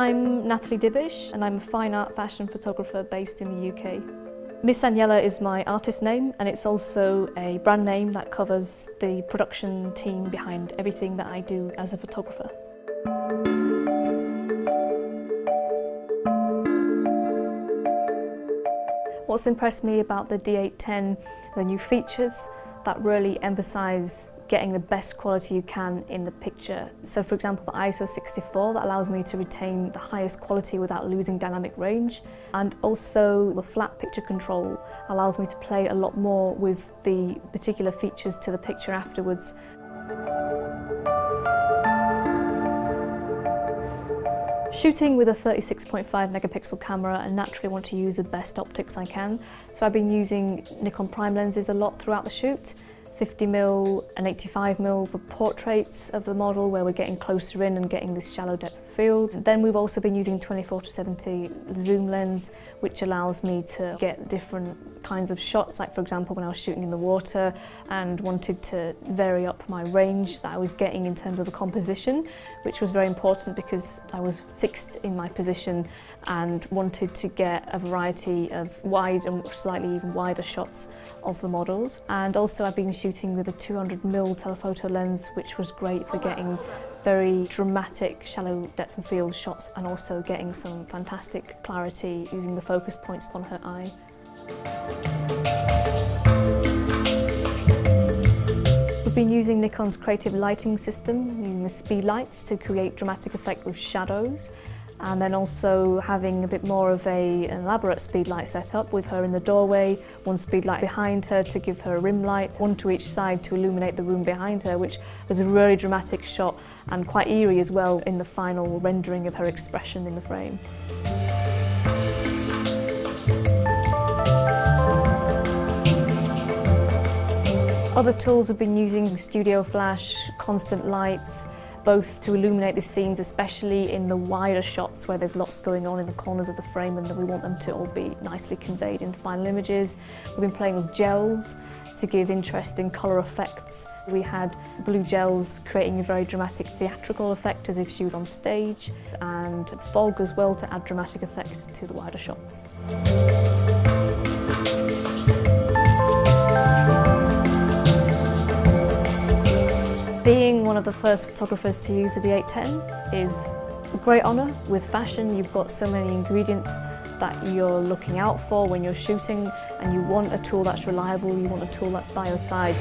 I'm Natalie Dibish and I'm a fine art fashion photographer based in the UK. Miss Aniela is my artist name and it's also a brand name that covers the production team behind everything that I do as a photographer. What's impressed me about the D810, the new features that really emphasise getting the best quality you can in the picture. So for example, the ISO 64 that allows me to retain the highest quality without losing dynamic range, and also the flat picture control allows me to play a lot more with the particular features to the picture afterwards. Shooting with a 36.5 megapixel camera, I naturally want to use the best optics I can, so I've been using Nikon prime lenses a lot throughout the shoot. 50mm and 85mm for portraits of the model where we're getting closer in and getting this shallow depth of field. Then we've also been using 24-70 zoom lens, which allows me to get different kinds of shots, like for example when I was shooting in the water and wanted to vary up my range that I was getting in terms of the composition, which was very important because I was fixed in my position and wanted to get a variety of wide and slightly even wider shots of the models. And also I've been shooting with a 200mm telephoto lens, which was great for getting very dramatic shallow depth of field shots and also getting some fantastic clarity using the focus points on her eye. We've been using Nikon's creative lighting system, using the speed lights to create dramatic effect with shadows, and then also having a bit more of an elaborate speed light setup with her in the doorway, one speed light behind her to give her a rim light, one to each side to illuminate the room behind her, which was a really dramatic shot and quite eerie as well in the final rendering of her expression in the frame. Other tools have been using studio flash, constant lights, both to illuminate the scenes, especially in the wider shots where there's lots going on in the corners of the frame and we want them to all be nicely conveyed in final images. We've been playing with gels to give interesting colour effects. We had blue gels creating a very dramatic theatrical effect as if she was on stage, and fog as well to add dramatic effects to the wider shots. Being one of the first photographers to use the D810 is a great honour. With fashion, you've got so many ingredients that you're looking out for when you're shooting, and you want a tool that's reliable, you want a tool that's by your side.